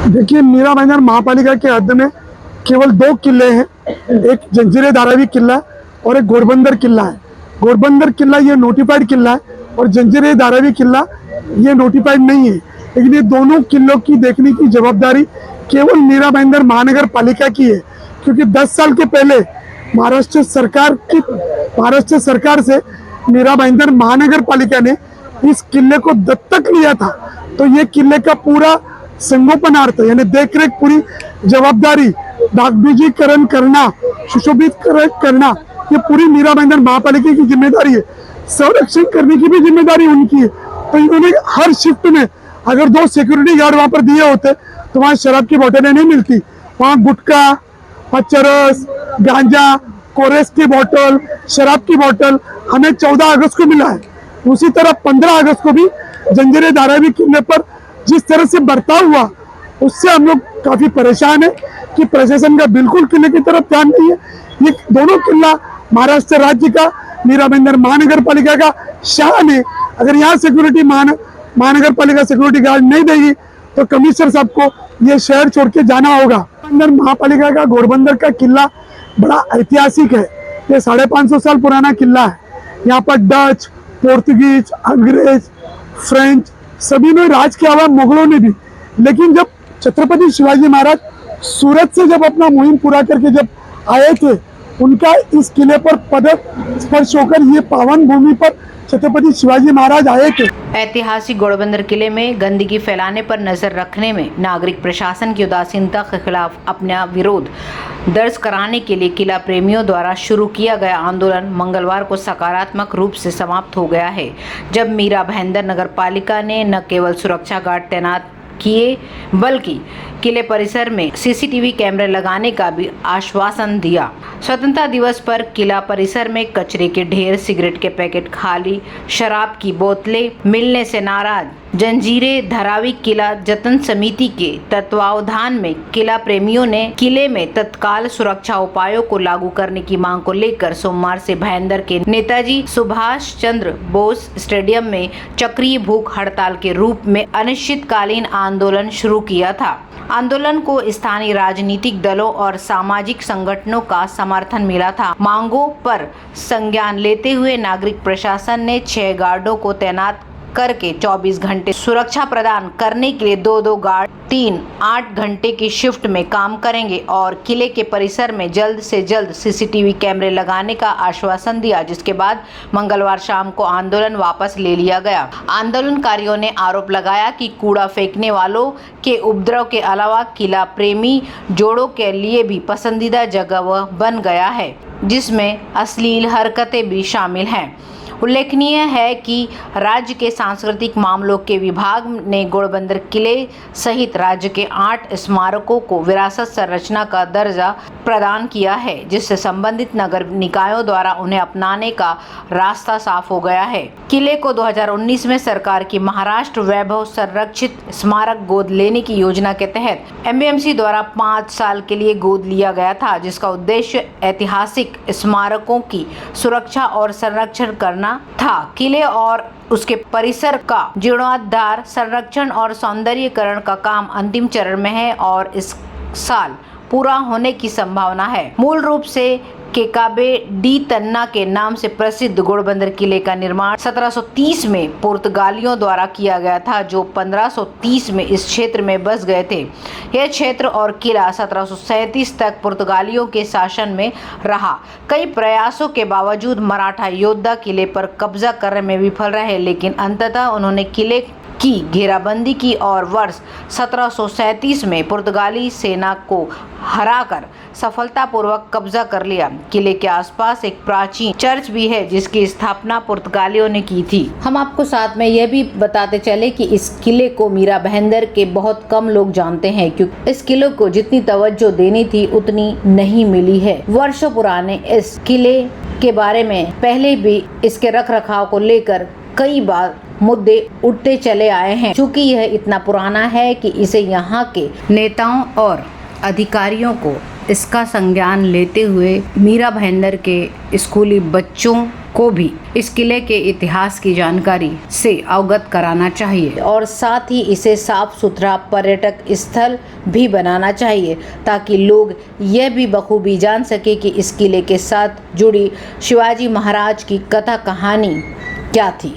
देखिए, मीरा भाईंदर महापालिका के हद में केवल 2 किले हैं। एक जंजीरे धारावी किला और एक घोड़बंदर किला है। घोड़बंदर किला ये नोटिफाइड किला है और जंजीरे धारावी किला ये नोटिफाइड नहीं है। लेकिन ये दोनों किलों की देखने की जवाबदारी केवल मीरा भाईंदर महानगर पालिका की है, क्योंकि 10 साल के पहले महाराष्ट्र सरकार से मीरा भाईंदर महानगर पालिका ने इस किले को दत्तक लिया था। तो ये किले का पूरा संगोपनार्थ यानी देखरेख पूरी जवाबदारी, डागडुजीकरण करना, सुशोभित करना, ये पूरी मीरा भाईंदर महापालिका की जिम्मेदारी है। संरक्षण करने की भी जिम्मेदारी उनकी है। तो इन्होंने हर शिफ्ट में अगर 2 सिक्योरिटी गार्ड वहां पर दिए होते तो वहां शराब की बोतलें नहीं मिलती। वहां गुटखा, चरस, गांजा, कोरेस की बोतल, शराब की बोतल हमें 14 अगस्त को मिला है। उसी तरह 15 अगस्त को भी जंजीरे धारावी किले पर जिस तरह से बर्ताव हुआ, उससे हम लोग काफी परेशान है कि प्रशासन का बिल्कुल किले की तरफ ध्यान नहीं है। ये दोनों किला महाराष्ट्र राज्य का, मीरा भाईंदर महानगर पालिका का शान है। अगर यहाँ सिक्योरिटी महानगर पालिका सिक्योरिटी गार्ड नहीं देगी तो कमिश्नर साहब को ये शहर छोड़ के जाना होगा। अंदर महापालिका का घोड़बंदर का किला बड़ा ऐतिहासिक है। ये 550 साल पुराना किला है। यहाँ पर डच, पोर्तुगीज, अंग्रेज, फ्रेंच सभी ने राज किया हुआ, मुगलों ने भी। लेकिन जब छत्रपति शिवाजी महाराज सूरत से जब अपना मुहिम पूरा करके जब आए थे, उनका इस किले पर पदक स्पर्श होकर ये पावन भूमि पर छत्रपति शिवाजी महाराज आए थे। ऐतिहासिक घोड़बंदर किले में गंदगी फैलाने पर नजर रखने में नागरिक प्रशासन की उदासीनता के खिलाफ अपना विरोध दर्ज कराने के लिए किला प्रेमियों द्वारा शुरू किया गया आंदोलन मंगलवार को सकारात्मक रूप से समाप्त हो गया है, जब मीरा भाईंदर नगर पालिका ने न केवल सुरक्षा गार्ड तैनात किए बल्कि किले परिसर में सीसीटीवी कैमरे लगाने का भी आश्वासन दिया। स्वतंत्रता दिवस पर किला परिसर में कचरे के ढेर, सिगरेट के पैकेट, खाली शराब की बोतलें मिलने से नाराज जंजीरे धारावी किला जतन समिति के तत्वावधान में किला प्रेमियों ने किले में तत्काल सुरक्षा उपायों को लागू करने की मांग को लेकर सोमवार से भाईंदर के नेताजी सुभाष चंद्र बोस स्टेडियम में चक्रीय भूख हड़ताल के रूप में अनिश्चितकालीन आंदोलन शुरू किया था। आंदोलन को स्थानीय राजनीतिक दलों और सामाजिक संगठनों का समर्थन मिला था। मांगों पर संज्ञान लेते हुए नागरिक प्रशासन ने 6 गार्डों को तैनात करके 24 घंटे सुरक्षा प्रदान करने के लिए 2 गार्ड 8 घंटे की शिफ्ट में काम करेंगे और किले के परिसर में जल्द से जल्द सीसीटीवी कैमरे लगाने का आश्वासन दिया, जिसके बाद मंगलवार शाम को आंदोलन वापस ले लिया गया। आंदोलनकारियों ने आरोप लगाया कि कूड़ा फेंकने वालों के उपद्रव के अलावा किला प्रेमी जोड़ों के लिए भी पसंदीदा जगह बन गया है, जिसमें अश्लील हरकतें भी शामिल हैं। उल्लेखनीय है कि राज्य के सांस्कृतिक मामलों के विभाग ने घोड़बंदर किले सहित राज्य के 8 स्मारकों को विरासत संरचना का दर्जा प्रदान किया है, जिससे संबंधित नगर निकायों द्वारा उन्हें अपनाने का रास्ता साफ हो गया है। किले को 2019 में सरकार की महाराष्ट्र वैभव संरक्षित स्मारक गोद लेने की योजना के तहत एमबीएमसी द्वारा 5 साल के लिए गोद लिया गया था, जिसका उद्देश्य ऐतिहासिक स्मारकों की सुरक्षा और संरक्षण करना था। किले और उसके परिसर का जीर्णोद्धार, संरक्षण और सौंदर्यीकरण का काम अंतिम चरण में है और इस साल पूरा होने की संभावना है। मूल रूप से केकाबे डी तन्ना के नाम से प्रसिद्ध घोड़बंदर किले का निर्माण 1730 में पुर्तगालियों द्वारा किया गया था, जो 1530 में इस क्षेत्र में बस गए थे। यह क्षेत्र और किला 1737 तक पुर्तगालियों के शासन में रहा। कई प्रयासों के बावजूद मराठा योद्धा किले पर कब्जा करने में विफल रहे, लेकिन अंततः उन्होंने किले की घेराबंदी की और वर्ष 1737 में पुर्तगाली सेना को हराकर सफलतापूर्वक कब्जा कर लिया। किले के आसपास एक प्राचीन चर्च भी है, जिसकी स्थापना पुर्तगालियों ने की थी। हम आपको साथ में यह भी बताते चले कि इस किले को मीरा भाईंदर के बहुत कम लोग जानते हैं, क्योंकि इस किले को जितनी तवज्जो देनी थी उतनी नहीं मिली है। वर्षों पुराने इस किले के बारे में पहले भी इसके रखरखाव को लेकर कई बार मुद्दे उठते चले आए हैं। चूँकि यह इतना पुराना है कि इसे यहाँ के नेताओं और अधिकारियों को इसका संज्ञान लेते हुए मीरा भाईंदर के स्कूली बच्चों को भी इस किले के इतिहास की जानकारी से अवगत कराना चाहिए और साथ ही इसे साफ सुथरा पर्यटक स्थल भी बनाना चाहिए ताकि लोग यह भी बखूबी जान सके कि इस किले के साथ जुड़ी शिवाजी महाराज की कथा कहानी क्या थी।